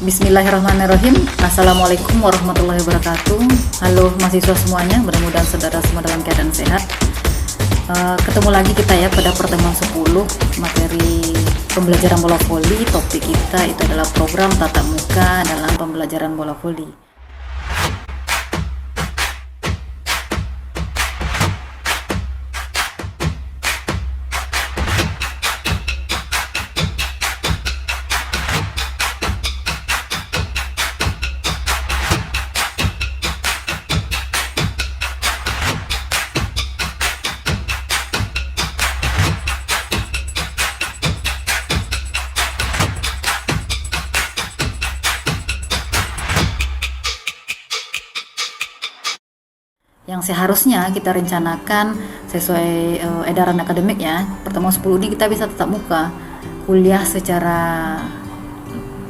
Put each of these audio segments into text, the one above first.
Bismillahirrahmanirrahim. Assalamualaikum warahmatullahi wabarakatuh. Halo mahasiswa semuanya, mudah-mudahan saudara semua dalam keadaan sehat. Ketemu lagi kita ya pada pertemuan 10 materi pembelajaran bola voli. Topik kita itu adalah program tatap muka dalam pembelajaran bola voli. Yang seharusnya kita rencanakan sesuai edaran akademik ya, pertemuan 10 ini kita bisa tatap muka, kuliah secara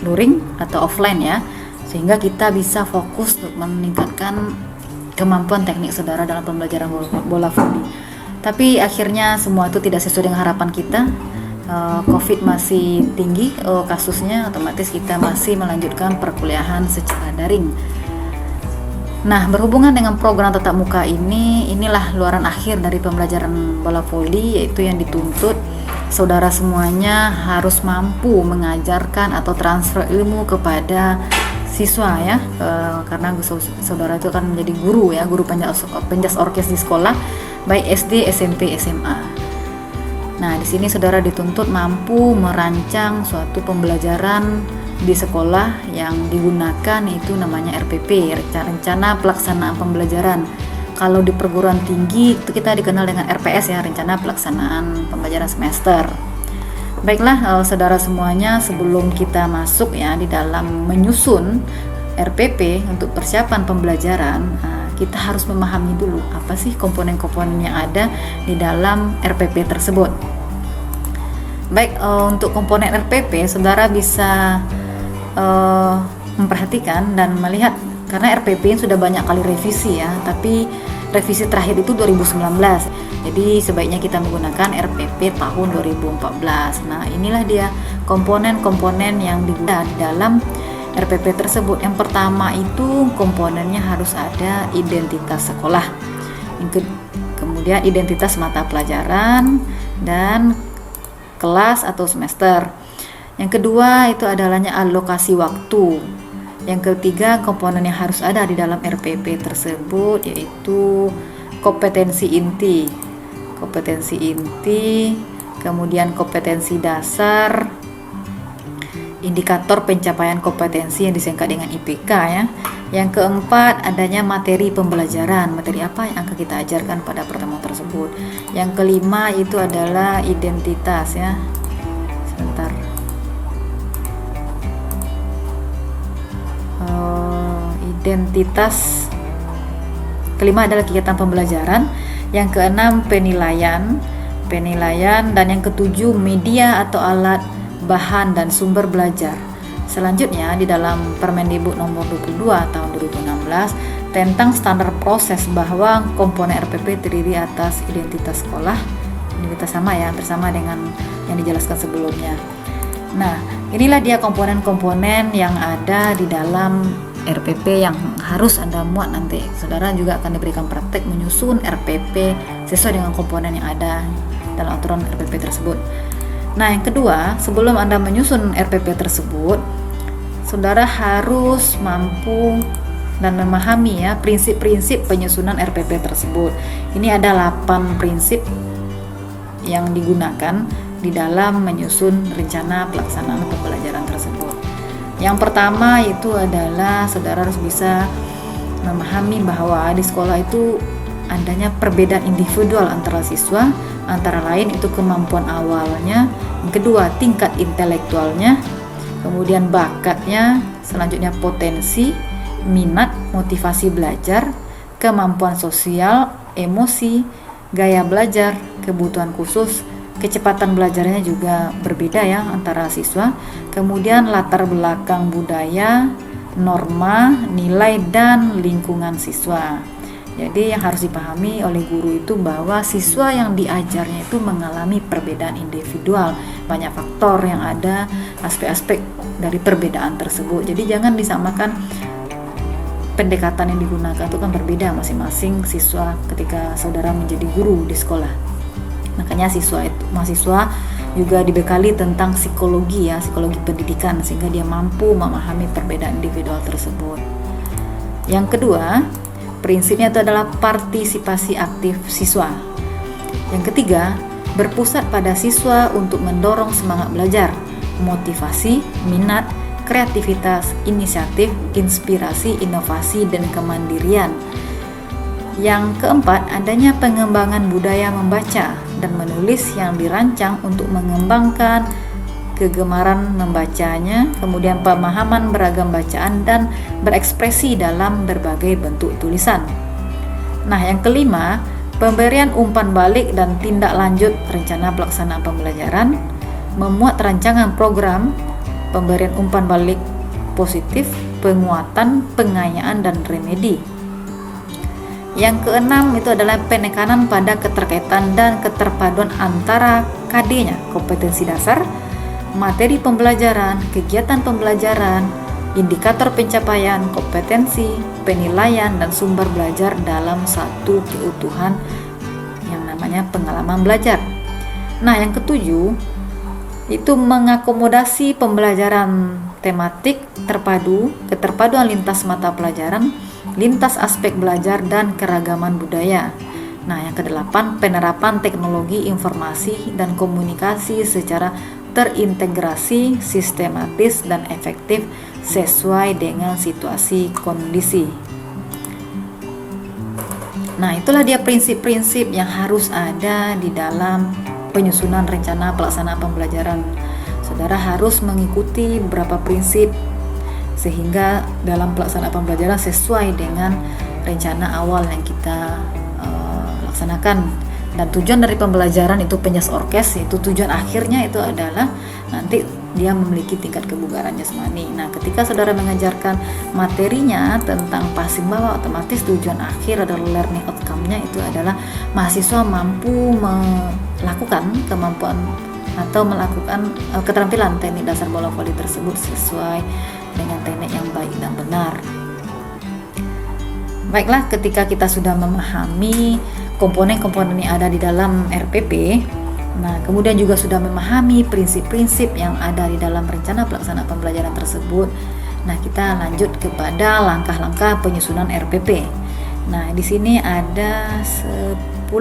luring atau offline ya, sehingga kita bisa fokus untuk meningkatkan kemampuan teknik saudara dalam pembelajaran bola voli. Tapi akhirnya semua itu tidak sesuai dengan harapan kita. COVID masih tinggi kasusnya, otomatis kita masih melanjutkan perkuliahan secara daring. Nah, berhubungan dengan program tatap muka inilah luaran akhir dari pembelajaran bola voli, yaitu yang dituntut saudara semuanya harus mampu mengajarkan atau transfer ilmu kepada siswa ya, karena saudara itu akan menjadi guru ya, guru penjas orkes di sekolah, baik SD, SMP, SMA. Nah, di sini saudara dituntut mampu merancang suatu pembelajaran di sekolah yang digunakan itu namanya RPP, rencana pelaksanaan pembelajaran. Kalau di perguruan tinggi itu kita dikenal dengan RPS ya, rencana pelaksanaan pembelajaran semester. Baiklah saudara semuanya, sebelum kita masuk ya di dalam menyusun RPP untuk persiapan pembelajaran, kita harus memahami dulu apa sih komponen-komponen yang ada di dalam RPP tersebut. Baik, untuk komponen RPP saudara bisa memperhatikan dan melihat, karena RPP sudah banyak kali revisi ya, tapi revisi terakhir itu 2019, jadi sebaiknya kita menggunakan RPP tahun 2014. Nah, inilah dia komponen-komponen yang digunakan dalam RPP tersebut. Yang pertama itu komponennya harus ada identitas sekolah, kemudian identitas mata pelajaran dan kelas atau semester. Yang kedua itu adalahnya alokasi waktu. Yang ketiga komponen yang harus ada di dalam RPP tersebut yaitu kompetensi inti, kemudian kompetensi dasar, indikator pencapaian kompetensi yang disingkat dengan IPK ya. Yang keempat adanya materi pembelajaran, materi apa yang akan kita ajarkan pada pertemuan tersebut. Yang kelima itu adalah identitas ya. Sebentar. Identitas kelima adalah kegiatan pembelajaran, yang keenam penilaian, dan yang ketujuh media atau alat, bahan dan sumber belajar. Selanjutnya di dalam Permendikbud nomor 22 tahun 2016 tentang standar proses bahwa komponen RPP terdiri atas identitas sekolah, identitas sama ya, bersama dengan yang dijelaskan sebelumnya. Nah, inilah dia komponen-komponen yang ada di dalam RPP yang harus Anda muat nanti. Saudara juga akan diberikan praktek menyusun RPP sesuai dengan komponen yang ada dalam aturan RPP tersebut. Nah, yang kedua, sebelum Anda menyusun RPP tersebut, saudara harus mampu dan memahami ya prinsip-prinsip penyusunan RPP tersebut. Ini ada 8 prinsip yang digunakan di dalam menyusun rencana pelaksanaan pembelajaran tersebut. Yang pertama itu adalah saudara harus bisa memahami bahwa di sekolah itu adanya perbedaan individual antara siswa, antara lain itu kemampuan awalnya, yang kedua tingkat intelektualnya, kemudian bakatnya, selanjutnya potensi, minat, motivasi belajar, kemampuan sosial, emosi, gaya belajar, kebutuhan khusus, kecepatan belajarnya juga berbeda ya antara siswa, kemudian latar belakang budaya, norma, nilai dan lingkungan siswa. Jadi yang harus dipahami oleh guru itu bahwa siswa yang diajarnya itu mengalami perbedaan individual, banyak faktor yang ada, aspek-aspek dari perbedaan tersebut. Jadi jangan disamakan, pendekatan yang digunakan itu kan berbeda masing-masing siswa ketika saudara menjadi guru di sekolah. Makanya mahasiswa juga dibekali tentang psikologi psikologi pendidikan, sehingga dia mampu memahami perbedaan individual tersebut. Yang kedua, prinsipnya itu adalah partisipasi aktif siswa. Yang ketiga, berpusat pada siswa untuk mendorong semangat belajar, motivasi, minat, kreativitas, inisiatif, inspirasi, inovasi, dan kemandirian. Yang keempat, adanya pengembangan budaya membaca dan menulis yang dirancang untuk mengembangkan kegemaran membacanya, kemudian pemahaman beragam bacaan dan berekspresi dalam berbagai bentuk tulisan. Nah, yang kelima, pemberian umpan balik dan tindak lanjut rencana pelaksanaan pembelajaran, memuat rancangan program, pemberian umpan balik positif, penguatan, pengayaan, dan remedi. Yang keenam itu adalah penekanan pada keterkaitan dan keterpaduan antara KD-nya, kompetensi dasar, materi pembelajaran, kegiatan pembelajaran, indikator pencapaian, kompetensi, penilaian, dan sumber belajar dalam satu keutuhan yang namanya pengalaman belajar. Nah, yang ketujuh itu mengakomodasi pembelajaran tematik terpadu, keterpaduan lintas mata pelajaran, lintas aspek belajar, dan keragaman budaya. Nah, yang kedelapan, penerapan teknologi informasi dan komunikasi secara terintegrasi, sistematis, dan efektif sesuai dengan situasi kondisi. Nah, itulah dia prinsip-prinsip yang harus ada di dalam penyusunan rencana pelaksanaan pembelajaran. Saudara harus mengikuti beberapa prinsip sehingga dalam pelaksanaan pembelajaran sesuai dengan rencana awal yang kita laksanakan. Dan tujuan dari pembelajaran itu penjas orkes, itu tujuan akhirnya itu adalah nanti dia memiliki tingkat kebugaran jasmani. Nah, ketika saudara mengajarkan materinya tentang passing bawah, otomatis tujuan akhir adalah learning outcome-nya itu adalah mahasiswa mampu melakukan kemampuan atau melakukan keterampilan teknik dasar bola voli tersebut sesuai dengan teknik yang baik dan benar. Baiklah, ketika kita sudah memahami komponen-komponen yang ada di dalam RPP, nah kemudian juga sudah memahami prinsip-prinsip yang ada di dalam rencana pelaksanaan pembelajaran tersebut. Nah, kita lanjut kepada langkah-langkah penyusunan RPP. Nah, di sini ada 10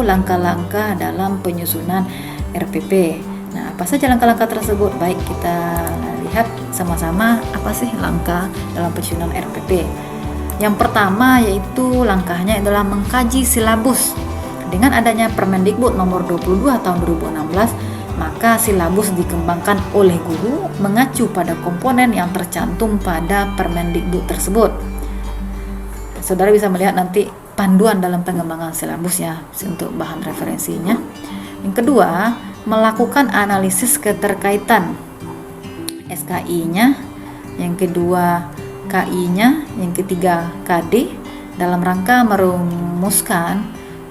langkah-langkah dalam penyusunan RPP. Nah, apa saja langkah-langkah tersebut? Baik, kita lihat sama-sama apa sih langkah dalam penyusunan RPP. Yang pertama yaitu langkahnya adalah mengkaji silabus. Dengan adanya Permendikbud nomor 22 tahun 2016, maka silabus dikembangkan oleh guru mengacu pada komponen yang tercantum pada Permendikbud tersebut. Saudara bisa melihat nanti panduan dalam pengembangan silabus ya untuk bahan referensinya. Yang kedua, melakukan analisis keterkaitan SKI-nya. Yang kedua, KI-nya, yang ketiga KD, dalam rangka merumuskan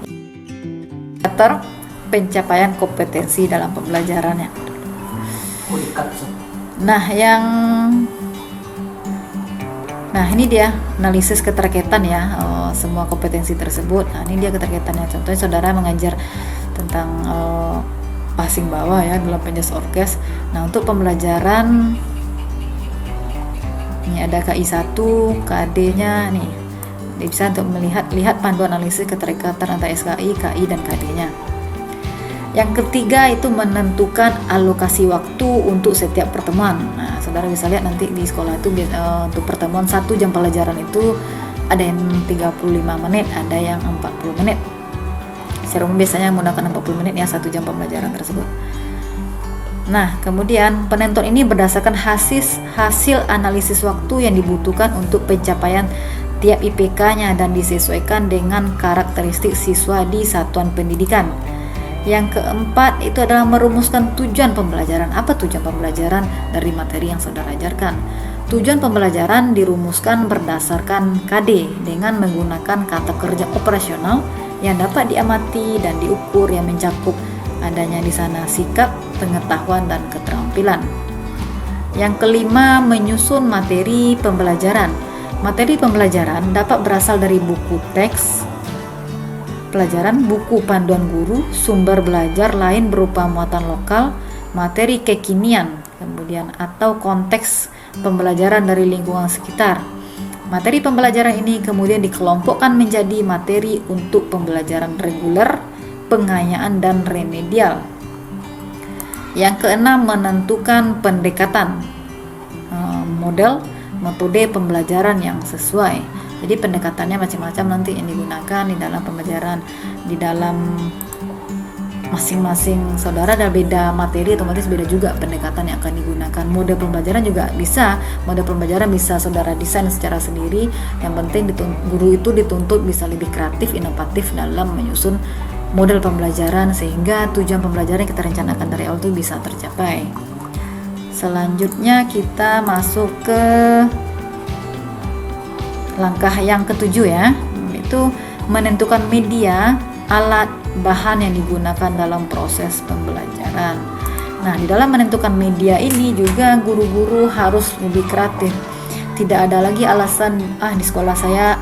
indikator pencapaian kompetensi dalam pembelajarannya. Nah, ini dia analisis keterkaitan ya, semua kompetensi tersebut. Nah, ini dia keterkaitannya. Contohnya saudara mengajar tentang passing bawah ya dalam penjas orkes. Nah, untuk pembelajaran ini ada KI1, KD-nya nih. Bisa untuk lihat panduan analisis keterkaitan antara SKI, KI, dan KD-nya. Yang ketiga itu menentukan alokasi waktu untuk setiap pertemuan. Nah, saudara bisa lihat nanti di sekolah itu untuk pertemuan 1 jam pelajaran itu ada yang 35 menit, ada yang 40 menit. Secara umum biasanya menggunakan 40 menit ya 1 jam pembelajaran tersebut. Nah, kemudian penentuan ini berdasarkan hasil analisis waktu yang dibutuhkan untuk pencapaian tiap IPK-nya dan disesuaikan dengan karakteristik siswa di satuan pendidikan. Yang keempat itu adalah merumuskan tujuan pembelajaran. Apa tujuan pembelajaran dari materi yang saudara ajarkan? Tujuan pembelajaran dirumuskan berdasarkan KD dengan menggunakan kata kerja operasional yang dapat diamati dan diukur yang mencakup adanya di sana sikap, pengetahuan, dan keterampilan. Yang kelima, menyusun materi pembelajaran. Materi pembelajaran dapat berasal dari buku teks pelajaran, buku panduan guru, sumber belajar lain berupa muatan lokal, materi kekinian, kemudian atau konteks pembelajaran dari lingkungan sekitar. Materi pembelajaran ini kemudian dikelompokkan menjadi materi untuk pembelajaran reguler, pengayaan, dan remedial. Yang keenam, menentukan pendekatan, model, metode pembelajaran yang sesuai. Jadi pendekatannya macam-macam nanti yang digunakan di dalam pembelajaran, di dalam masing-masing saudara ada beda materi, otomatis beda juga pendekatan yang akan digunakan. Mode pembelajaran juga bisa, mode pembelajaran bisa saudara desain secara sendiri. Yang penting guru itu dituntut bisa lebih kreatif, inovatif dalam menyusun model pembelajaran sehingga tujuan pembelajaran yang kita rencanakan dari awal itu bisa tercapai. Selanjutnya kita masuk ke langkah yang ketujuh ya, yaitu menentukan media, alat, bahan yang digunakan dalam proses pembelajaran. Nah, di dalam menentukan media ini juga guru-guru harus lebih kreatif. Tidak ada lagi alasan di sekolah saya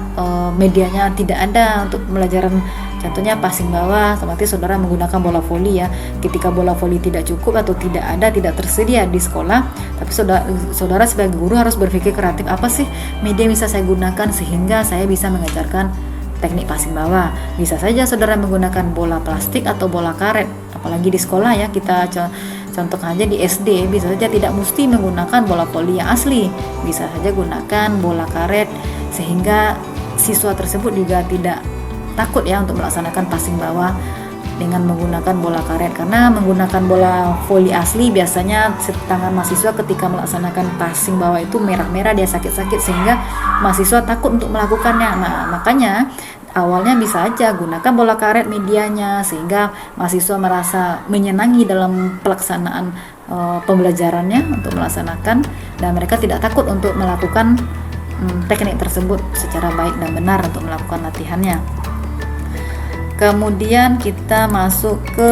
medianya tidak ada untuk pembelajaran. Contohnya passing bawah, otomatis saudara menggunakan bola voli ya. Ketika bola voli tidak cukup atau tidak ada, tidak tersedia di sekolah, tapi saudara sebagai guru harus berpikir kreatif, apa sih media yang bisa saya gunakan sehingga saya bisa mengajarkan teknik passing bawah. Bisa saja saudara menggunakan bola plastik atau bola karet, apalagi di sekolah ya, kita contoh aja di SD, bisa saja tidak mesti menggunakan bola voli yang asli, bisa saja gunakan bola karet sehingga siswa tersebut juga tidak takut ya untuk melaksanakan passing bawah dengan menggunakan bola karet, karena menggunakan bola voli asli biasanya tangan mahasiswa ketika melaksanakan passing bawah itu merah-merah, dia sakit-sakit sehingga mahasiswa takut untuk melakukannya. Nah, makanya awalnya bisa aja gunakan bola karet medianya sehingga mahasiswa merasa menyenangi dalam pelaksanaan pembelajarannya untuk melaksanakan, dan mereka tidak takut untuk melakukan teknik tersebut secara baik dan benar untuk melakukan latihannya. Kemudian kita masuk ke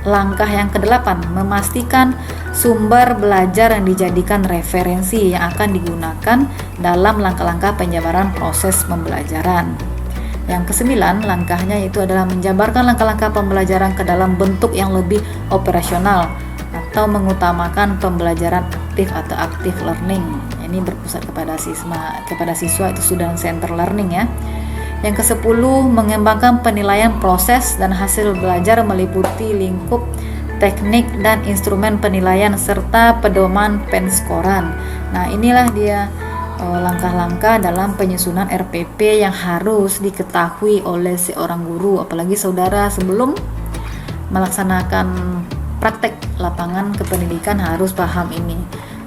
langkah yang ke-8, memastikan sumber belajar yang dijadikan referensi yang akan digunakan dalam langkah-langkah penjabaran proses pembelajaran. Yang ke-9, langkahnya itu adalah menjabarkan langkah-langkah pembelajaran ke dalam bentuk yang lebih operasional atau mengutamakan pembelajaran aktif atau active learning. Ini berpusat kepada siswa itu student center learning ya. Yang ke-10, mengembangkan penilaian proses dan hasil belajar meliputi lingkup teknik dan instrumen penilaian serta pedoman penskoran. Nah, inilah dia langkah-langkah dalam penyusunan RPP yang harus diketahui oleh seorang guru, apalagi saudara sebelum melaksanakan praktek lapangan kependidikan harus paham ini.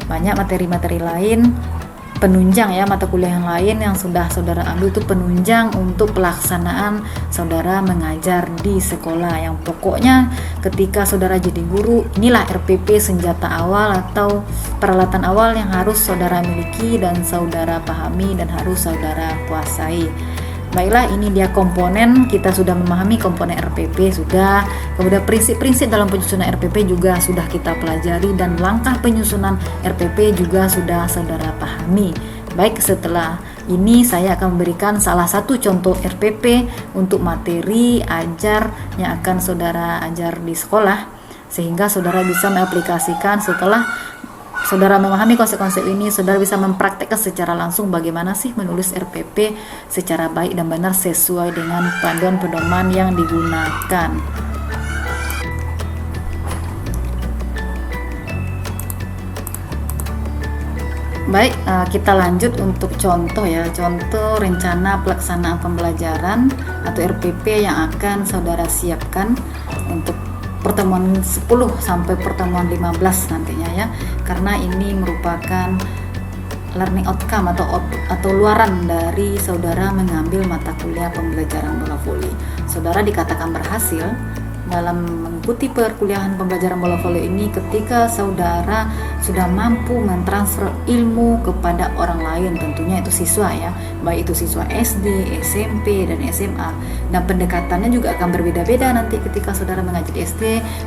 Banyak materi-materi lain penunjang ya, mata kuliah yang lain yang sudah saudara ambil itu penunjang untuk pelaksanaan saudara mengajar di sekolah. Yang pokoknya ketika saudara jadi guru, inilah RPP senjata awal atau peralatan awal yang harus saudara miliki dan saudara pahami dan harus saudara kuasai. Baiklah, ini dia komponen, kita sudah memahami komponen RPP sudah, kemudian prinsip-prinsip dalam penyusunan RPP juga sudah kita pelajari, dan langkah penyusunan RPP juga sudah saudara pahami. Baik, setelah ini saya akan memberikan salah satu contoh RPP untuk materi ajar yang akan saudara ajar di sekolah, sehingga saudara bisa mengaplikasikan. Setelah saudara memahami konsep-konsep ini, saudara bisa mempraktekkan secara langsung bagaimana sih menulis RPP secara baik dan benar sesuai dengan panduan pedoman yang digunakan. Baik, kita lanjut untuk contoh ya, contoh rencana pelaksanaan pembelajaran atau RPP yang akan saudara siapkan untuk pertemuan 10 sampai pertemuan 15 nantinya ya, karena ini merupakan learning outcome atau luaran dari saudara mengambil mata kuliah pembelajaran bola voli. Saudara dikatakan berhasil dalam mengikuti mengikuti perkuliahan pembelajaran bola voli ini ketika saudara sudah mampu mentransfer ilmu kepada orang lain, tentunya itu siswa ya, baik itu siswa SD, SMP, dan SMA. Dan pendekatannya juga akan berbeda-beda nanti ketika saudara mengajar di SD,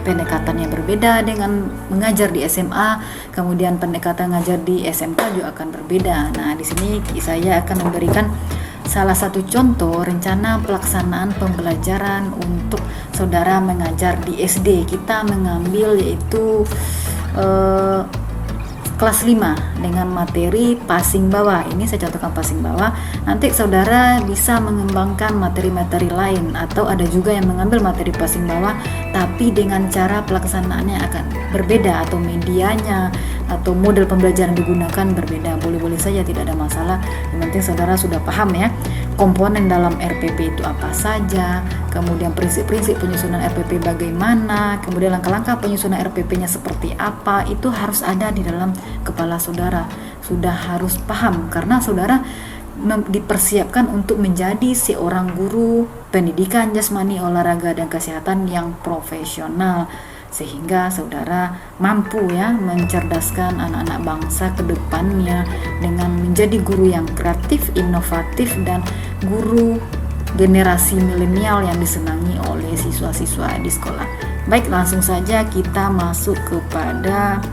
pendekatannya berbeda dengan mengajar di SMA, kemudian pendekatan mengajar di SMK juga akan berbeda. Nah, di sini saya akan memberikan salah satu contoh rencana pelaksanaan pembelajaran untuk saudara mengajar di SD. Kita mengambil yaitu kelas 5 dengan materi passing bawah. Ini saya contohkan passing bawah. Nanti saudara bisa mengembangkan materi-materi lain, atau ada juga yang mengambil materi passing bawah tapi dengan cara pelaksanaannya akan berbeda, atau medianya atau model pembelajaran digunakan berbeda. Boleh-boleh saja, tidak ada masalah. Yang penting saudara sudah paham ya komponen dalam RPP itu apa saja, kemudian prinsip-prinsip penyusunan RPP bagaimana, kemudian langkah-langkah penyusunan RPP-nya seperti apa, itu harus ada di dalam kepala saudara. Sudah harus paham, karena saudara dipersiapkan untuk menjadi seorang guru pendidikan jasmani, olahraga, dan kesehatan yang profesional, sehingga saudara mampu ya mencerdaskan anak-anak bangsa ke depannya dengan menjadi guru yang kreatif, inovatif, dan guru generasi milenial yang disenangi oleh siswa-siswa di sekolah. Baik, langsung saja kita masuk kepada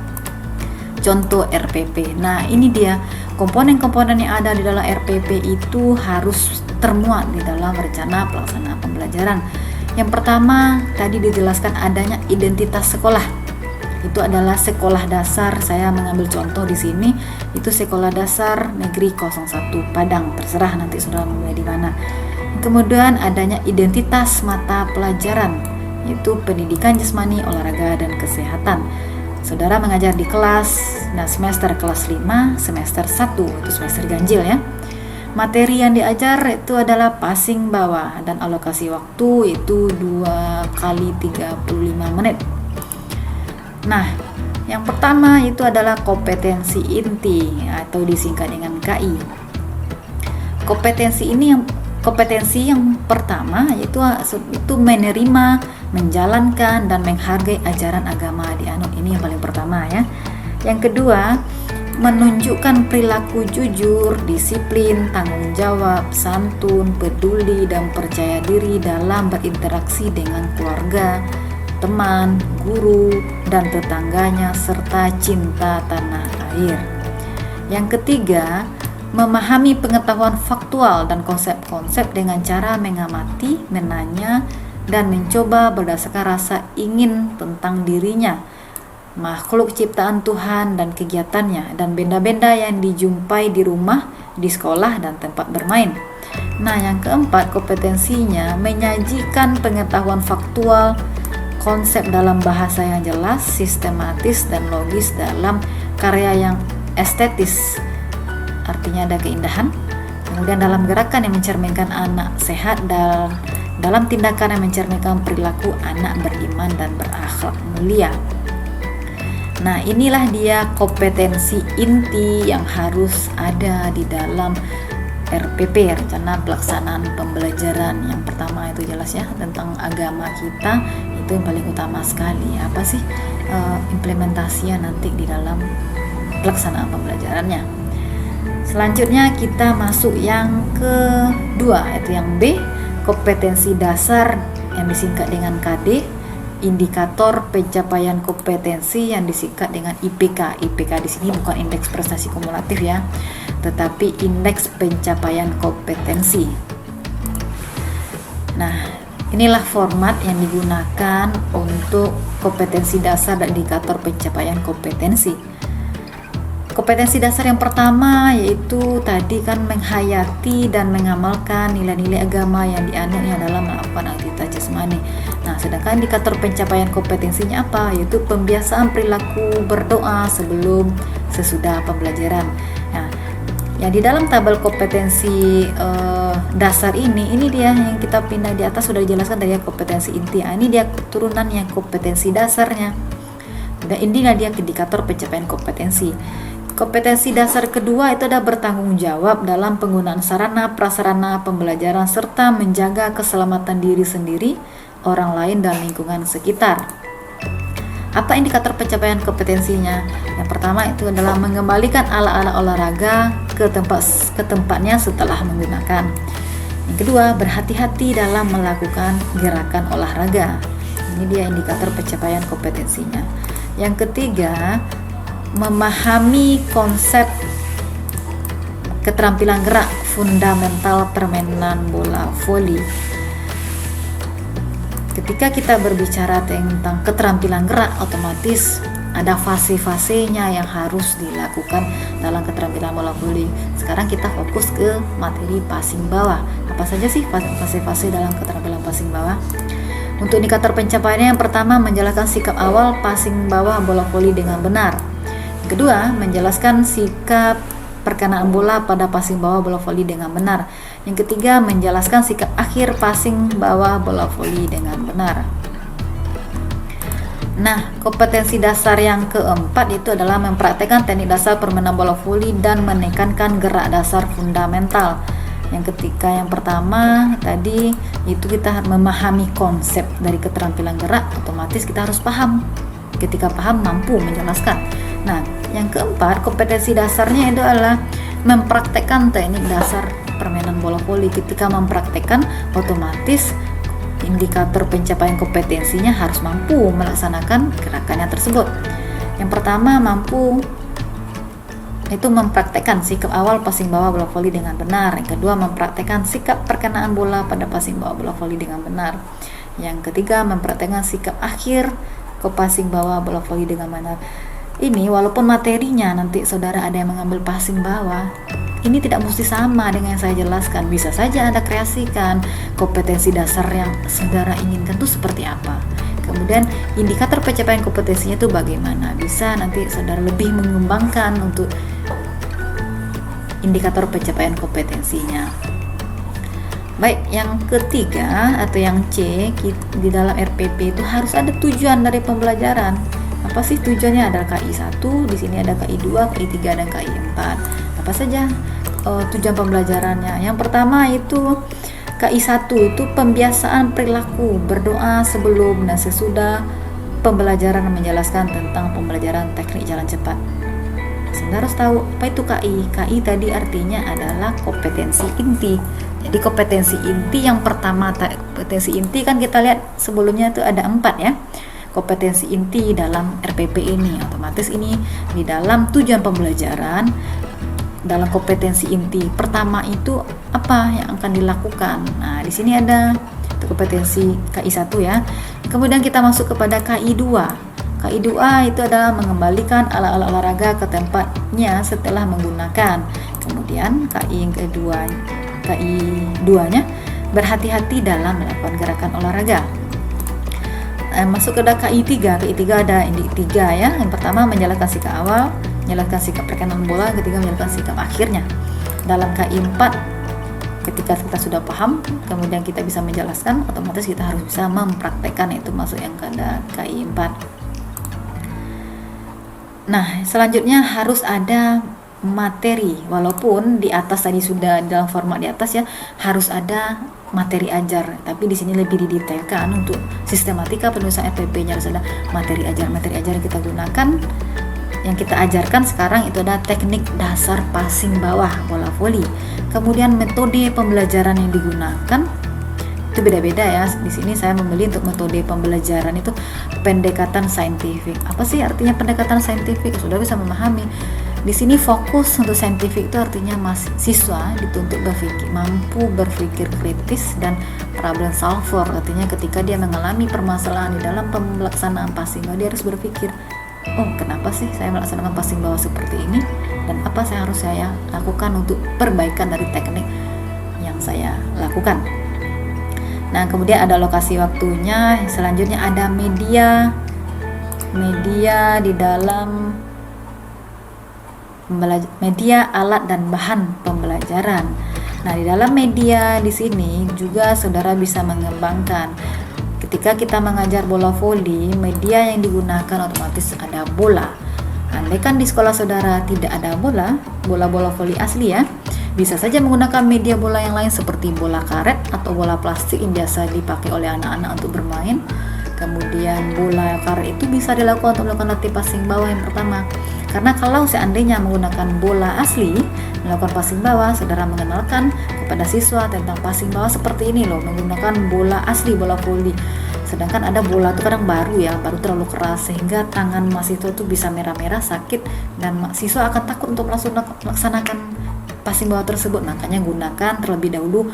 contoh RPP. Nah, ini dia komponen-komponen yang ada di dalam RPP itu harus termuat di dalam rencana pelaksanaan pembelajaran. Yang pertama tadi dijelaskan adanya identitas sekolah. Itu adalah sekolah dasar. Saya mengambil contoh di sini itu Sekolah Dasar Negeri 01 Padang. Terserah nanti saudara memilih di mana. Kemudian adanya identitas mata pelajaran, yaitu pendidikan jasmani, olahraga, dan kesehatan. Saudara mengajar di kelas, nah semester kelas 5, semester 1, itu semester ganjil ya. Materi yang diajar itu adalah passing bawah, dan alokasi waktu itu 2 kali 35 menit. Nah, yang pertama itu adalah kompetensi inti atau disingkat dengan KI. Kompetensi yang pertama itu menerima, menjalankan, dan menghargai ajaran agama dianut. Ini yang paling pertama ya. Yang kedua, menunjukkan perilaku jujur, disiplin, tanggung jawab, santun, peduli, dan percaya diri dalam berinteraksi dengan keluarga, teman, guru, dan tetangganya, serta cinta tanah air. Yang ketiga, memahami pengetahuan faktual dan konsep-konsep dengan cara mengamati, menanya, dan mencoba berdasarkan rasa ingin tentang dirinya, makhluk ciptaan Tuhan dan kegiatannya, dan benda-benda yang dijumpai di rumah, di sekolah, dan tempat bermain. Nah, yang keempat, kompetensinya menyajikan pengetahuan faktual, konsep dalam bahasa yang jelas, sistematis, dan logis dalam karya yang estetis, artinya ada keindahan. Kemudian dalam gerakan yang mencerminkan anak sehat, dan dalam tindakan yang mencerminkan perilaku anak beriman dan berakhlak mulia. Nah, inilah dia kompetensi inti yang harus ada di dalam RPP, rencana pelaksanaan pembelajaran. Yang pertama itu jelas ya, tentang agama kita, itu yang paling utama sekali. Apa sih implementasinya nanti di dalam pelaksanaan pembelajarannya. Selanjutnya kita masuk yang kedua, itu yang B, kompetensi dasar yang disingkat dengan KD. Indikator pencapaian kompetensi yang disingkat dengan IPK. IPK di sini bukan indeks prestasi kumulatif ya, tetapi indeks pencapaian kompetensi. Nah, inilah format yang digunakan untuk kompetensi dasar dan indikator pencapaian kompetensi. Kompetensi dasar yang pertama yaitu tadi kan menghayati dan mengamalkan nilai-nilai agama yang dianutnya dalam melakukan aktivitas jasmani. Nah, sedangkan indikator pencapaian kompetensinya apa? Yaitu pembiasaan perilaku berdoa sebelum sesudah pembelajaran. Nah, ya di dalam tabel kompetensi dasar ini dia yang kita pindah di atas sudah dijelaskan tadi ya, kompetensi inti. Nah, ini dia turunannya kompetensi dasarnya. Dan inilah dia indikator pencapaian kompetensi. Kompetensi dasar kedua itu ada bertanggung jawab dalam penggunaan sarana prasarana pembelajaran serta menjaga keselamatan diri sendiri, orang lain, dan lingkungan sekitar. Apa indikator pencapaian kompetensinya? Yang pertama itu adalah mengembalikan alat-alat olahraga ke tempatnya setelah menggunakan. Yang kedua, berhati-hati dalam melakukan gerakan olahraga. Ini dia indikator pencapaian kompetensinya. Yang ketiga, memahami konsep keterampilan gerak fundamental permainan bola voli. Ketika kita berbicara tentang keterampilan gerak, otomatis ada fase-fasenya yang harus dilakukan dalam keterampilan bola voli. Sekarang kita fokus ke materi passing bawah. Apa saja sih fase-fase dalam keterampilan passing bawah? Untuk indikator pencapaiannya, yang pertama menjelaskan sikap awal passing bawah bola voli dengan benar. Yang kedua, menjelaskan sikap perkenaan bola pada passing bawah bola voli dengan benar. Yang ketiga, menjelaskan sikap akhir passing bawah bola voli dengan benar. Nah, kompetensi dasar yang keempat itu adalah mempraktekkan teknik dasar permainan bola voli dan menekankan gerak dasar fundamental. Yang pertama tadi itu kita memahami konsep dari keterampilan gerak, otomatis kita harus paham. Ketika paham, mampu menjelaskan. Nah, yang keempat, kompetensi dasarnya itu adalah mempraktekkan teknik dasar permainan bola voli. Ketika mempraktekkan, otomatis indikator pencapaian kompetensinya harus mampu melaksanakan gerakannya tersebut. Yang pertama, mampu itu mempraktekkan sikap awal passing bawah bola voli dengan benar. Yang kedua, mempraktekkan sikap perkenaan bola pada passing bawah bola voli dengan benar. Yang ketiga, mempraktekkan sikap akhir ke passing bawah bola voli dengan benar. Ini walaupun materinya nanti saudara ada yang mengambil passing bawah, ini tidak mesti sama dengan yang saya jelaskan. Bisa saja Anda kreasikan kompetensi dasar yang saudara inginkan itu seperti apa. Kemudian indikator pencapaian kompetensinya itu bagaimana. Bisa nanti saudara lebih mengembangkan untuk indikator pencapaian kompetensinya. Baik, yang ketiga atau yang C, di dalam RPP itu harus ada tujuan dari pembelajaran. Apa sih tujuannya? Ada KI 1, di sini ada KI 2, KI 3, dan KI 4. Apa saja tujuan pembelajarannya? Yang pertama itu KI 1 itu pembiasaan perilaku berdoa sebelum dan sesudah pembelajaran, menjelaskan tentang pembelajaran teknik jalan cepat. Saudara harus tahu apa itu KI. KI tadi artinya adalah kompetensi inti. Jadi kompetensi inti yang pertama, kompetensi inti kan kita lihat sebelumnya itu ada 4 ya. Kompetensi inti dalam RPP ini, otomatis ini di dalam tujuan pembelajaran. Dalam kompetensi inti pertama itu apa yang akan dilakukan. Nah, di sini ada kompetensi KI 1 ya. Kemudian kita masuk kepada KI 2. KI 2 itu adalah mengembalikan alat-alat olahraga ke tempatnya setelah menggunakan. Kemudian KI yang kedua, KI 2-nya berhati-hati dalam melakukan gerakan olahraga. Masuk ke KI 3. KI 3 ada indik 3 ya. Yang pertama menjelaskan sikap awal, menjelaskan sikap perkenaan bola, ketiga menjelaskan sikap akhirnya. Dalam KI 4, ketika kita sudah paham, kemudian kita bisa menjelaskan, otomatis kita harus bisa mempraktekkan, itu masuk yang ke KI 4. Nah, selanjutnya harus ada materi. Walaupun di atas tadi sudah dalam format di atas ya, harus ada materi ajar, tapi di sini lebih didetailkan untuk sistematika penulisan RPP-nya. Harus ada materi ajar. Materi ajar yang kita gunakan, yang kita ajarkan sekarang itu ada teknik dasar passing bawah bola voli. Kemudian metode pembelajaran yang digunakan itu beda-beda ya. Di sini saya memilih untuk metode pembelajaran itu pendekatan saintifik. Apa sih artinya pendekatan saintifik? Sudah bisa memahami. Di sini fokus untuk saintifik itu artinya siswa dituntut mampu berpikir kritis dan problem solver. Artinya ketika dia mengalami permasalahan di dalam pelaksanaan passing bawah, dia harus berpikir, oh kenapa sih saya melaksanakan passing bawah seperti ini, dan apa saya harus lakukan untuk perbaikan dari teknik yang saya lakukan. Nah, kemudian ada lokasi waktunya. Selanjutnya ada media di dalam media, alat, dan bahan pembelajaran. Nah, di dalam media di sini juga saudara bisa mengembangkan. Ketika kita mengajar bola voli, media yang digunakan otomatis ada bola. Andaikan di sekolah saudara tidak ada bola voli asli ya, bisa saja menggunakan media bola yang lain seperti bola karet atau bola plastik yang biasa dipakai oleh anak-anak untuk bermain. Kemudian bola karet itu bisa dilakukan untuk melakukan latih passing bawah yang pertama. Karena kalau seandainya menggunakan bola asli melakukan passing bawah, saudara mengenalkan kepada siswa tentang passing bawah seperti ini loh, menggunakan bola asli, bola voli. Sedangkan ada bola itu kadang baru terlalu keras sehingga tangan mahasiswa itu bisa merah-merah, sakit, dan siswa akan takut untuk melaksanakan passing bawah tersebut. Makanya gunakan terlebih dahulu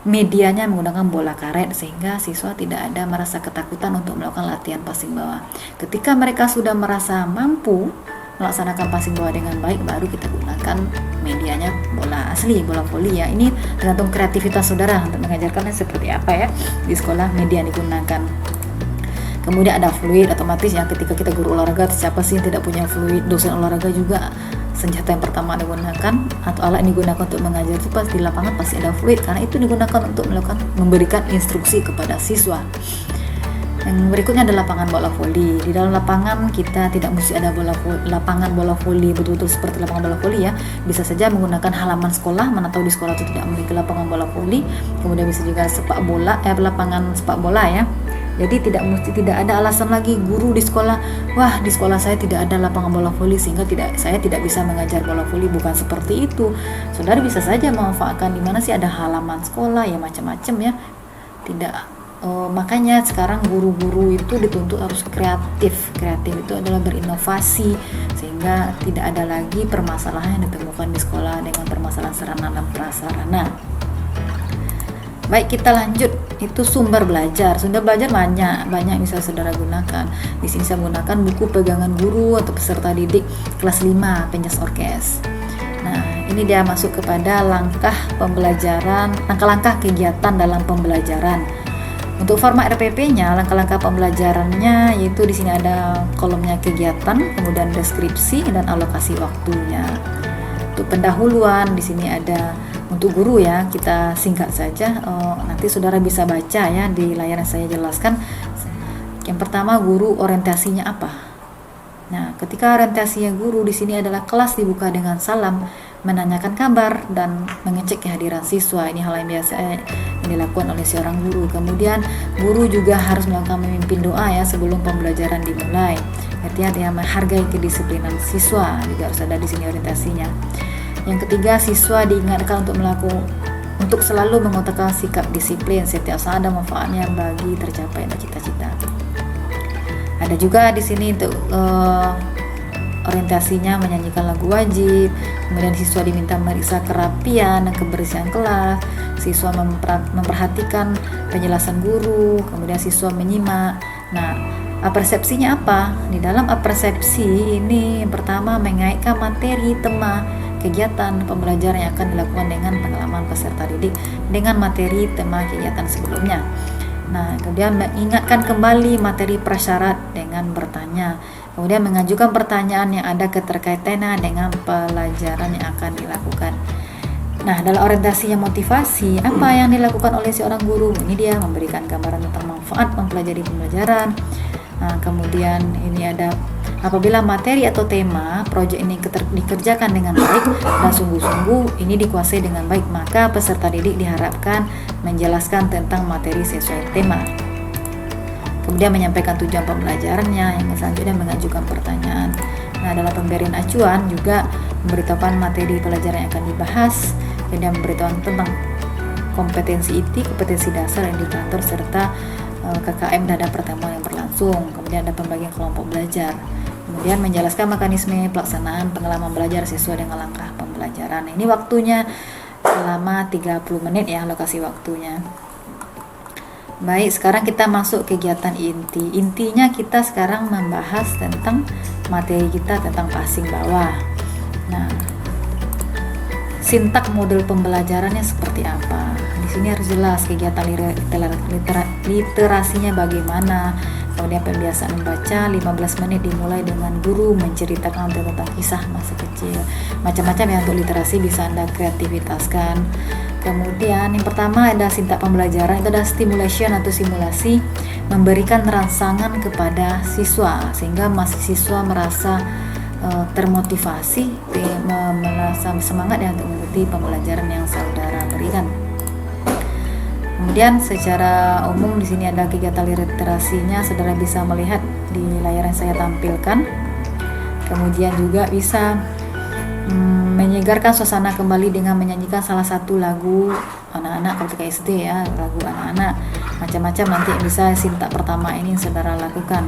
medianya menggunakan bola karet sehingga siswa tidak ada merasa ketakutan untuk melakukan latihan passing bawah. Ketika mereka sudah merasa mampu melaksanakan passing bawah dengan baik, baru kita gunakan medianya bola asli, bola voli ya. Ini tergantung kreativitas saudara untuk mengajarkannya seperti apa ya di sekolah media yang digunakan. Kemudian ada fluid, otomatis ya ketika kita guru olahraga, siapa sih yang tidak punya fluid? Dosen olahraga juga senjata yang pertama digunakan atau alat yang digunakan untuk mengajar itu pas di lapangan pasti ada fluid, karena itu digunakan untuk memberikan instruksi kepada siswa. Yang berikutnya ada lapangan bola voli. Di dalam lapangan kita tidak mesti ada lapangan bola voli betul-betul seperti lapangan bola voli ya. Bisa saja menggunakan halaman sekolah, mana tahu di sekolah itu tidak memiliki lapangan bola voli. Kemudian bisa juga lapangan sepak bola ya. Jadi tidak ada alasan lagi guru di sekolah, wah di sekolah saya tidak ada lapangan bola voli sehingga saya tidak bisa mengajar bola voli. Bukan seperti itu. Saudara bisa saja memanfaatkan di mana sih ada halaman sekolah ya, macam-macam ya. Makanya sekarang guru-guru itu dituntut harus kreatif itu adalah berinovasi sehingga tidak ada lagi permasalahan yang ditemukan di sekolah dengan permasalahan sarana dan prasarana. Baik, kita lanjut. Itu sumber belajar banyak bisa saudara gunakan. Di sini saya menggunakan buku pegangan guru atau peserta didik kelas 5 penjas orkes. Nah, ini dia masuk kepada langkah-langkah kegiatan dalam pembelajaran. Untuk format RPP-nya, langkah-langkah pembelajarannya yaitu di sini ada kolomnya kegiatan, kemudian deskripsi dan alokasi waktunya. Untuk pendahuluan di sini ada untuk guru ya, kita singkat saja. Nanti saudara bisa baca ya di layar yang saya jelaskan. Yang pertama, guru orientasinya apa? Nah, ketika orientasinya guru di sini adalah kelas dibuka dengan salam, menanyakan kabar dan mengecek kehadiran siswa. Ini hal yang biasa yang dilakukan oleh seorang guru. Kemudian guru juga harus melakukan memimpin doa ya sebelum pembelajaran dimulai. Artinya dia menghargai kedisiplinan siswa, juga harus ada di sini orientasinya. Yang ketiga, siswa diingatkan untuk selalu mengutamakan sikap disiplin setiap saat dan manfaatnya bagi tercapainya cita-cita. Ada juga di sini untuk orientasinya menyanyikan lagu wajib, kemudian siswa diminta memeriksa kerapian dan kebersihan kelas, siswa memperhatikan penjelasan guru, kemudian siswa menyimak. Nah, persepsinya apa? Di dalam persepsi ini yang pertama mengaitkan materi, tema, kegiatan pembelajaran yang akan dilakukan dengan pengalaman peserta didik dengan materi, tema, kegiatan sebelumnya. Nah, kemudian mengingatkan kembali materi prasyarat dengan bertanya. Kemudian mengajukan pertanyaan yang ada keterkaitannya dengan pelajaran yang akan dilakukan. Nah, dalam orientasi yang motivasi, apa yang dilakukan oleh seorang guru? Ini dia memberikan gambaran tentang manfaat mempelajari pembelajaran. Nah, kemudian ini ada apabila materi atau tema proyek ini dikerjakan dengan baik dan sungguh-sungguh ini dikuasai dengan baik, maka peserta didik diharapkan menjelaskan tentang materi sesuai tema. Kemudian menyampaikan tujuan pembelajarannya, yang selanjutnya mengajukan pertanyaan. Nah, dalam pemberian acuan juga memberitahukan materi pelajaran yang akan dibahas, kemudian memberitahukan tentang kompetensi inti, kompetensi dasar, indikator, serta KKM dan pertemuan yang berlangsung. Kemudian ada pembagian kelompok belajar. Kemudian menjelaskan mekanisme pelaksanaan pengalaman belajar sesuai dengan langkah pembelajaran. Ini waktunya selama 30 menit ya, alokasi waktunya. Baik, sekarang kita masuk kegiatan inti. Intinya kita sekarang membahas tentang materi kita tentang passing bawah. Nah, sintak model pembelajarannya seperti apa? Di sini harus jelas kegiatan literasinya bagaimana. Kemudian pembiasaan membaca 15 menit dimulai dengan guru menceritakan tentang kisah masa kecil. Macam-macam ya untuk literasi bisa Anda kreativitaskan. Kemudian yang pertama ada sintak pembelajaran, itu ada stimulation atau simulasi, memberikan rangsangan kepada siswa sehingga siswa merasa termotivasi, merasa semangat ya untuk mengikuti pembelajaran yang saudara berikan. Kemudian secara umum di sini ada kegiatan literasinya, saudara bisa melihat di layar yang saya tampilkan. Kemudian juga bisa menyegarkan suasana kembali dengan menyanyikan salah satu lagu anak-anak ketika SD ya, lagu anak-anak. Macam-macam nanti bisa sintak pertama ini saudara lakukan.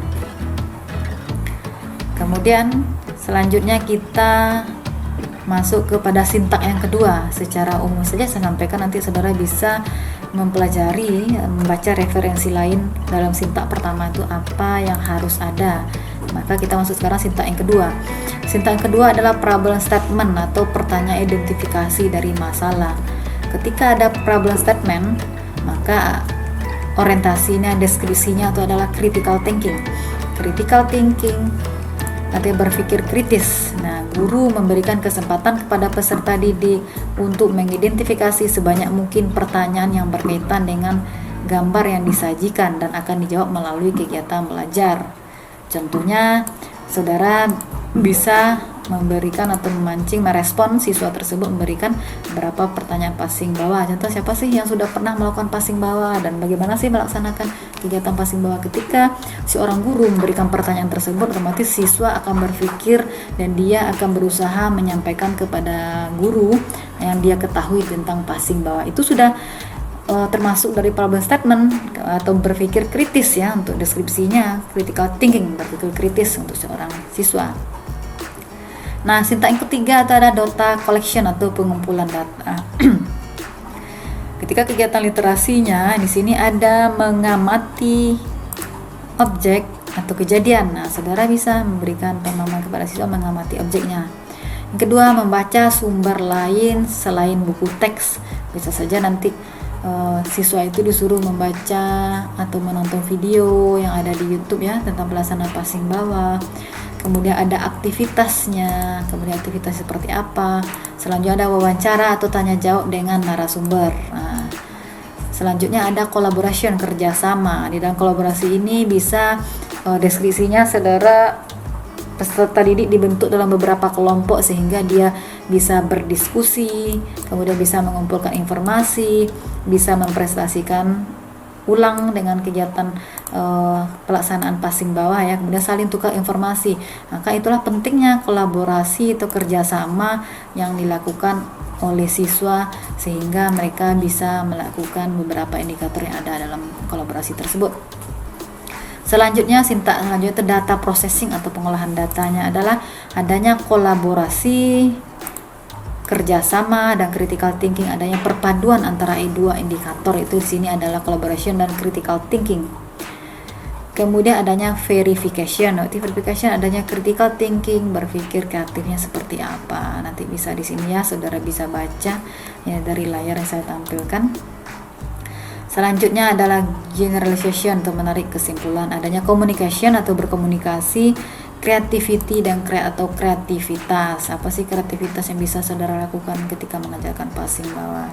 Kemudian selanjutnya kita masuk kepada sintak yang kedua. Secara umum saja saya sampaikan, nanti saudara bisa mempelajari, membaca referensi lain dalam sintak pertama itu apa yang harus ada. Maka kita masuk sekarang sintak yang kedua. Sintak yang kedua adalah problem statement atau pertanyaan identifikasi dari masalah. Ketika ada problem statement, maka orientasinya, deskripsinya itu adalah critical thinking. Critical thinking artinya berpikir kritis. Nah, guru memberikan kesempatan kepada peserta didik untuk mengidentifikasi sebanyak mungkin pertanyaan yang berkaitan dengan gambar yang disajikan dan akan dijawab melalui kegiatan belajar. Contohnya, saudara bisa memberikan atau merespon siswa tersebut memberikan beberapa pertanyaan passing bawah. Contoh, siapa sih yang sudah pernah melakukan passing bawah dan bagaimana sih melaksanakan kegiatan passing bawah? Ketika si orang guru memberikan pertanyaan tersebut, otomatis siswa akan berpikir dan dia akan berusaha menyampaikan kepada guru yang dia ketahui tentang passing bawah. Itu sudah termasuk dari problem statement atau berpikir kritis ya, untuk deskripsinya critical thinking, berpikir kritis untuk seorang siswa. Nah, sintak yang ketiga itu ada data collection atau pengumpulan data. Ketika kegiatan literasinya di sini ada mengamati objek atau kejadian. Nah, saudara bisa memberikan pemahaman kepada siswa mengamati objeknya. Yang kedua, membaca sumber lain selain buku teks. Bisa saja nanti siswa itu disuruh membaca atau menonton video yang ada di YouTube ya tentang pelaksanaan passing bawah. Kemudian ada aktivitasnya, kemudian aktivitas seperti apa. Selanjutnya ada wawancara atau tanya jawab dengan narasumber. Nah, selanjutnya ada collaboration, kerjasama. Di dalam kolaborasi ini bisa deskripsinya saudara, peserta didik dibentuk dalam beberapa kelompok sehingga dia bisa berdiskusi, kemudian bisa mengumpulkan informasi, bisa mempresentasikan ulang dengan kegiatan pelaksanaan passing bawah ya, kemudian saling tukar informasi. Maka itulah pentingnya kolaborasi atau kerjasama yang dilakukan oleh siswa sehingga mereka bisa melakukan beberapa indikator yang ada dalam kolaborasi tersebut. Selanjutnya, sintak selanjutnya itu data processing atau pengolahan datanya adalah adanya kolaborasi, kerjasama dan critical thinking, adanya perpaduan antara dua indikator itu di sini adalah collaboration dan critical thinking. Kemudian adanya verification. Verification adanya critical thinking, berpikir kreatifnya seperti apa. Nanti bisa di sini ya, saudara bisa baca ya dari layar yang saya tampilkan. Selanjutnya adalah generalization atau menarik kesimpulan, adanya communication atau berkomunikasi, creativity dan kreativitas. Apa sih kreativitas yang bisa saudara lakukan ketika mengajarkan passing bawah?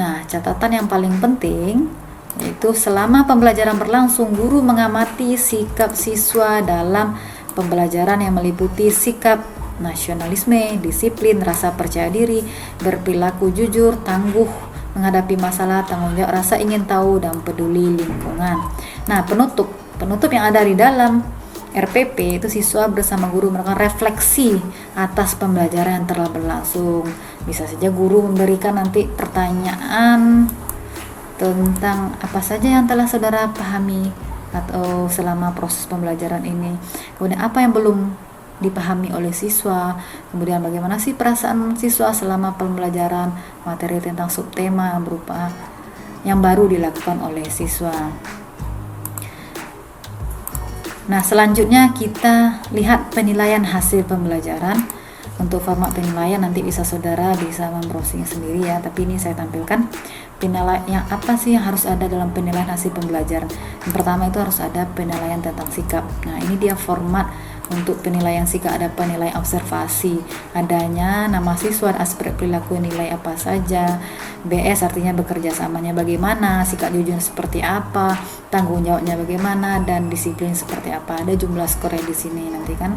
Nah, catatan yang paling penting yaitu selama pembelajaran berlangsung, guru mengamati sikap siswa dalam pembelajaran yang meliputi sikap nasionalisme, disiplin, rasa percaya diri, berperilaku jujur, tangguh menghadapi masalah, tanggung jawab, rasa ingin tahu, dan peduli lingkungan. Nah, penutup yang ada di dalam RPP itu siswa bersama guru melakukan refleksi atas pembelajaran yang telah berlangsung. Bisa saja guru memberikan nanti pertanyaan tentang apa saja yang telah saudara pahami atau selama proses pembelajaran ini. Kemudian apa yang belum dipahami oleh siswa, kemudian bagaimana sih perasaan siswa selama pembelajaran materi tentang subtema berupa yang baru dilakukan oleh siswa. Nah, selanjutnya kita lihat penilaian hasil pembelajaran. Untuk format penilaian nanti saudara bisa membrowsing sendiri ya, tapi ini saya tampilkan penilaian yang apa sih yang harus ada dalam penilaian hasil pembelajaran. Yang pertama itu harus ada penilaian tentang sikap. Nah, ini dia format untuk penilaian sikap, ada penilaian observasi, adanya nama siswa, aspek perilaku nilai apa saja, BS artinya bekerja samanya bagaimana, sikap jujur seperti apa, tanggung jawabnya bagaimana, dan disiplin seperti apa. Ada jumlah skornya di sini nanti kan.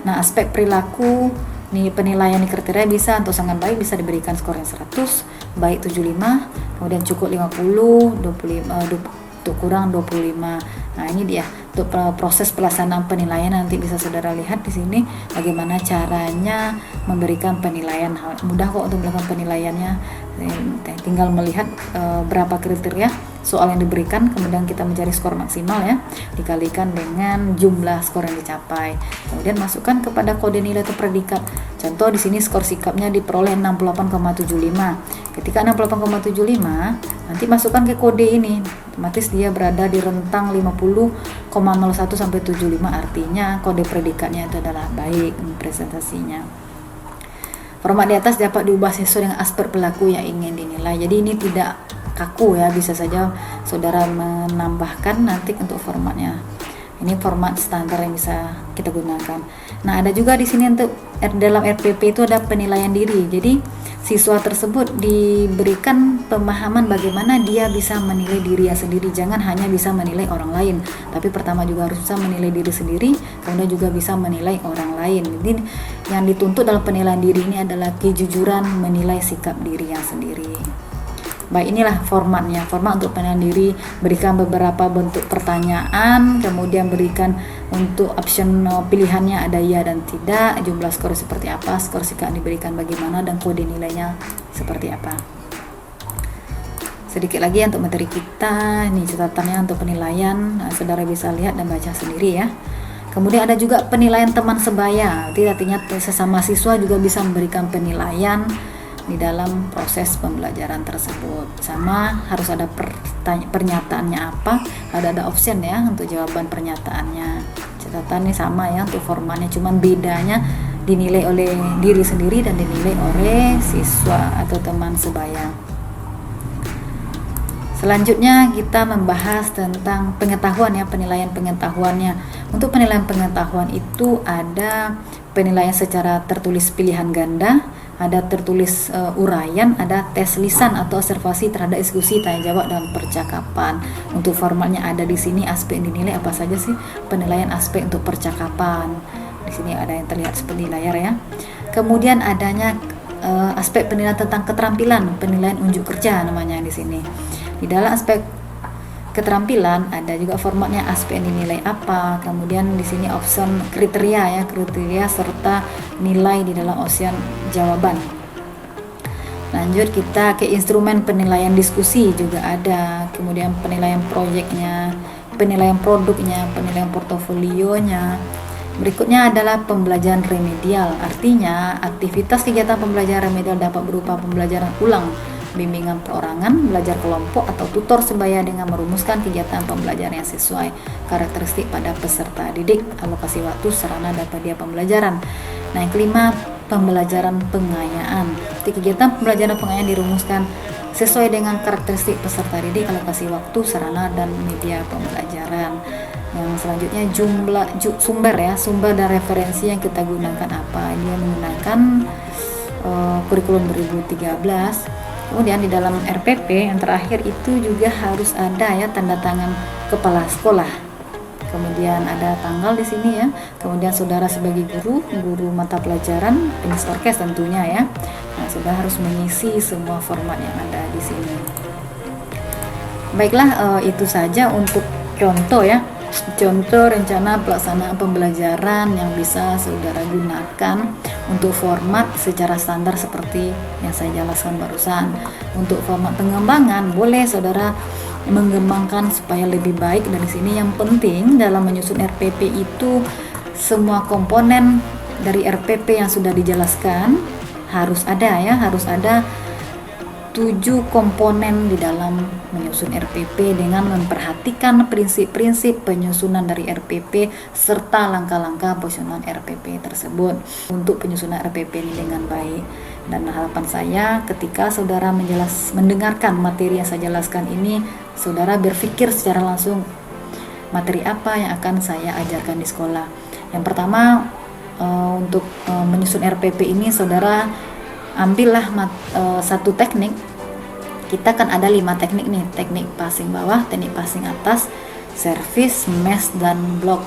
Nah, aspek perilaku nih penilaian kriteria bisa untuk sangat baik bisa diberikan skor yang 100, baik 75, kemudian cukup 50, 25, untuk kurang 25. Nah, ini dia untuk proses pelaksanaan penilaian. Nanti bisa saudara lihat di sini bagaimana caranya memberikan penilaian. Mudah kok untuk melakukan penilaiannya. Tinggal melihat berapa kriteria soal yang diberikan, kemudian kita mencari skor maksimal ya, dikalikan dengan jumlah skor yang dicapai. Kemudian masukkan kepada kode nilai atau predikat. Contoh di sini skor sikapnya diperoleh 68,75. Ketika 68,75, nanti masukkan ke kode ini. Otomatis dia berada di rentang 50,01 sampai 75, artinya kode predikatnya itu adalah baik presentasinya. Format di atas dapat diubah sesuai dengan aspek pelaku yang ingin dinilai. Jadi ini tidak kaku ya, bisa saja saudara menambahkan nanti untuk formatnya. Ini format standar yang bisa kita gunakan. Nah, ada juga di sini untuk dalam RPP itu ada penilaian diri. Jadi siswa tersebut diberikan pemahaman bagaimana dia bisa menilai dirinya sendiri. Jangan hanya bisa menilai orang lain, tapi pertama juga harus bisa menilai diri sendiri, kemudian juga bisa menilai orang lain. Jadi yang dituntut dalam penilaian diri ini adalah kejujuran menilai sikap dirinya sendiri. Baik, inilah formatnya. Format untuk penilaian diri, berikan beberapa bentuk pertanyaan, kemudian berikan untuk option pilihannya ada ya dan tidak, jumlah skor seperti apa, skor sikap diberikan bagaimana, dan kode nilainya seperti apa. Sedikit lagi untuk materi kita, ini catatannya untuk penilaian. Nah, saudara bisa lihat dan baca sendiri ya. Kemudian ada juga penilaian teman sebaya, artinya sesama siswa juga bisa memberikan penilaian di dalam proses pembelajaran tersebut. Sama harus ada pernyataannya apa, ada option ya untuk jawaban pernyataannya. Catatannya sama ya untuk formatnya, cuman bedanya dinilai oleh diri sendiri dan dinilai oleh siswa atau teman sebaya. Selanjutnya kita membahas tentang pengetahuan ya, penilaian pengetahuannya. Untuk penilaian pengetahuan itu ada penilaian secara tertulis pilihan ganda, ada tertulis uraian, ada tes lisan atau observasi terhadap diskusi, tanya jawab, dan percakapan. Untuk formatnya ada di sini aspek yang dinilai apa saja sih? Penilaian aspek untuk percakapan. Di sini ada yang terlihat seperti layar ya. Kemudian adanya aspek penilaian tentang keterampilan, penilaian unjuk kerja namanya di sini. Di dalam aspek keterampilan ada juga formatnya aspek yang dinilai apa, kemudian di sini option kriteria ya, kriteria serta nilai di dalam option jawaban. Lanjut kita ke instrumen penilaian diskusi juga ada, kemudian penilaian proyeknya, penilaian produknya, penilaian portofolionya. Berikutnya adalah pembelajaran remedial, artinya aktivitas kegiatan pembelajaran remedial dapat berupa pembelajaran ulang, bimbingan perorangan, belajar kelompok, atau tutor sebaya dengan merumuskan kegiatan pembelajaran yang sesuai karakteristik pada peserta didik, alokasi waktu, sarana, dan media pembelajaran. Nah, yang kelima, pembelajaran pengayaan. Kegiatan pembelajaran pengayaan dirumuskan sesuai dengan karakteristik peserta didik, alokasi waktu, sarana, dan media pembelajaran. Yang selanjutnya jumlah sumber ya, sumber dan referensi yang kita gunakan apa. Dia menggunakan kurikulum 2013. Kemudian di dalam RPP yang terakhir itu juga harus ada ya tanda tangan kepala sekolah. Kemudian ada tanggal di sini ya. Kemudian saudara sebagai guru mata pelajaran, pengisi orkes tentunya ya. Nah, saudara harus mengisi semua format yang ada di sini. Baiklah, itu saja untuk contoh ya. Contoh rencana pelaksanaan pembelajaran yang bisa saudara gunakan untuk format secara standar seperti yang saya jelaskan barusan. Untuk format pengembangan boleh saudara mengembangkan supaya lebih baik dari sini. Yang penting dalam menyusun RPP itu semua komponen dari RPP yang sudah dijelaskan harus ada ya, harus ada 7 komponen di dalam menyusun RPP dengan memperhatikan prinsip-prinsip penyusunan dari RPP serta langkah-langkah penyusunan RPP tersebut untuk penyusunan RPP ini dengan baik. Dan harapan saya ketika saudara mendengarkan materi yang saya jelaskan ini, saudara berpikir secara langsung materi apa yang akan saya ajarkan di sekolah. Yang pertama, untuk menyusun RPP ini saudara ambillah satu teknik. Kita kan ada 5 teknik nih, teknik passing bawah, teknik passing atas, service, mesh, dan block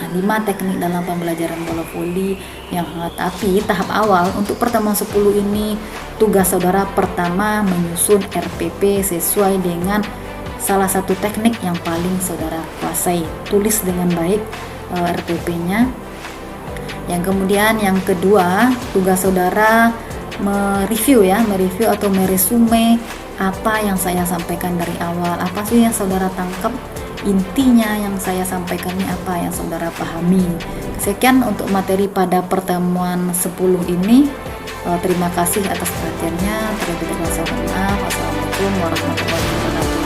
5 teknik dalam pembelajaran bola voli tapi tahap awal untuk pertemuan 10 ini tugas saudara pertama menyusun RPP sesuai dengan salah satu teknik yang paling saudara kuasai. Tulis dengan baik RPP-nya. Yang kemudian yang kedua, tugas saudara mereview atau meresume apa yang saya sampaikan dari awal. Apa sih yang saudara tangkap? Intinya yang saya sampaikan ini apa yang saudara pahami. Sekian untuk materi pada pertemuan 10 ini. Terima kasih atas perhatiannya. Terlebih dahulu saya mohon maaf. Wassalamualaikum warahmatullahi wabarakatuh.